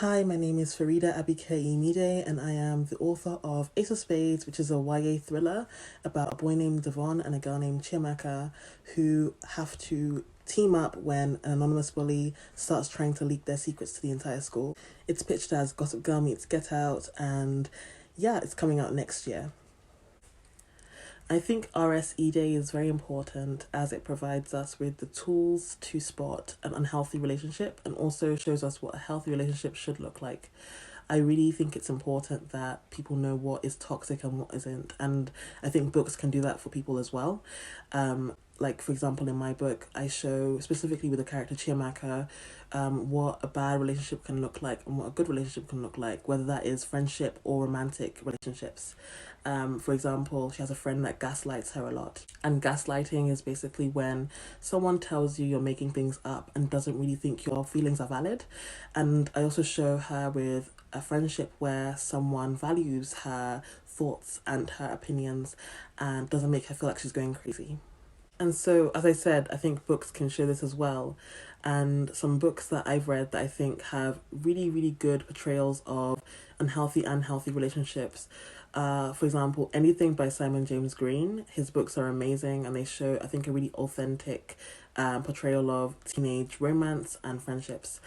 Hi, my name is Faridah A, and I am the author of Ace of Spades, which is a YA thriller about a boy named Devon and a girl named Chiamaka who have to team up when an anonymous bully starts trying to leak their secrets to the entire school. It's pitched as Gossip Girl meets Get Out, and yeah, it's coming out next year. I think RSE Day is very important as it provides us with the tools to spot an unhealthy relationship and also shows us what a healthy relationship should look like. I really think it's important that people know what is toxic and what isn't, and I think books can do that for people as well. Like, for example, in my book, I show specifically with the character Chiamaka what a bad relationship can look like and what a good relationship can look like, whether that is friendship or romantic relationships. For example, she has a friend that gaslights her a lot. And gaslighting is basically when someone tells you you're making things up and doesn't really think your feelings are valid. And I also show her with a friendship where someone values her thoughts and her opinions and doesn't make her feel like she's going crazy. And so, as I said, I think books can show this as well. And some books that I've read that I think have really, really good portrayals of unhealthy and healthy relationships. For example, anything by Simon James Green. His books are amazing and they show, I think, a really authentic portrayal of teenage romance and friendships.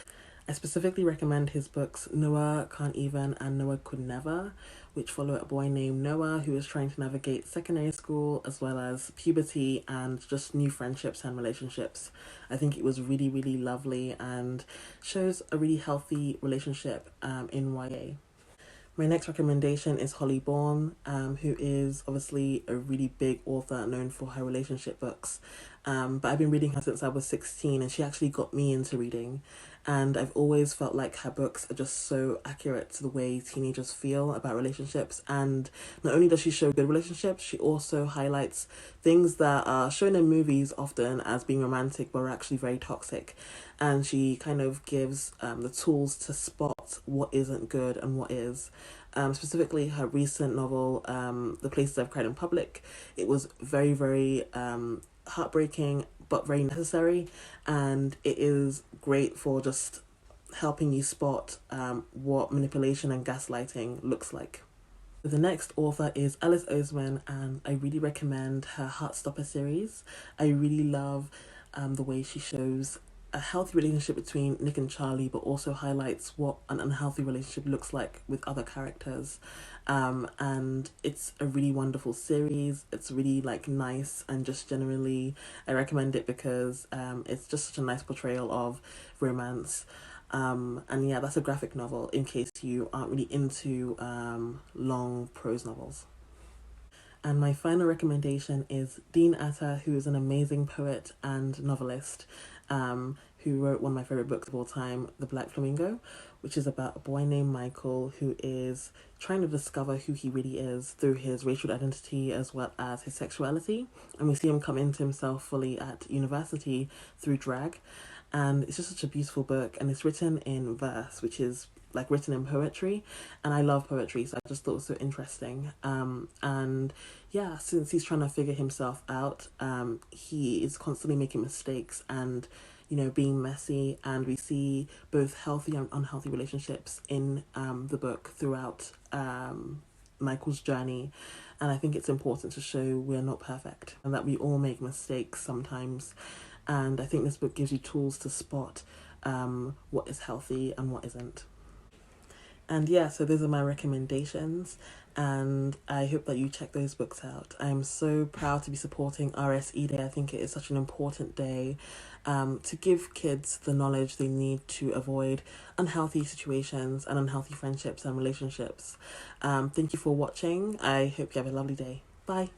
I specifically recommend his books Noah Can't Even and Noah Could Never, which follow a boy named Noah who is trying to navigate secondary school as well as puberty and just new friendships and relationships. I think it was really, really lovely and shows a really healthy relationship in YA. My next recommendation is Holly Bourne, who is obviously a really big author known for her relationship books. But I've been reading her since I was 16 and she actually got me into reading. And I've always felt like her books are just so accurate to the way teenagers feel about relationships. And not only does she show good relationships, she also highlights things that are shown in movies often as being romantic but are actually very toxic. And she kind of gives the tools to spot what isn't good and what is. Specifically her recent novel, The Places I've Cried in Public. It was very, very heartbreaking but very necessary, and it is great for just helping you spot what manipulation and gaslighting looks like. The next author is Alice Osmond, and I really recommend her Heartstopper series. I really love the way she shows a healthy relationship between Nick and Charlie, but also highlights what an unhealthy relationship looks like with other characters. And it's a really wonderful series. It's really nice, and just generally I recommend it because it's just such a nice portrayal of romance. And yeah, that's a graphic novel in case you aren't really into long prose novels. And my final recommendation is Deana Atta, who is an amazing poet and novelist, who wrote one of my favourite books of all time, The Black Flamingo, which is about a boy named Michael who is trying to discover who he really is through his racial identity as well as his sexuality. And we see him come into himself fully at university through drag. And it's just such a beautiful book, and it's written in verse, which is written in poetry, and I love poetry, so I just thought it was so interesting. And yeah, since he's trying to figure himself out, he is constantly making mistakes and being messy, and we see both healthy and unhealthy relationships in the book throughout Michael's journey. And I think it's important to show we're not perfect and that we all make mistakes sometimes. And I think this book gives you tools to spot what is healthy and what isn't. And yeah, so those are my recommendations, and I hope that you check those books out. I am so proud to be supporting RSE Day. I think it is such an important day to give kids the knowledge they need to avoid unhealthy situations and unhealthy friendships and relationships. Thank you for watching. I hope you have a lovely day. Bye.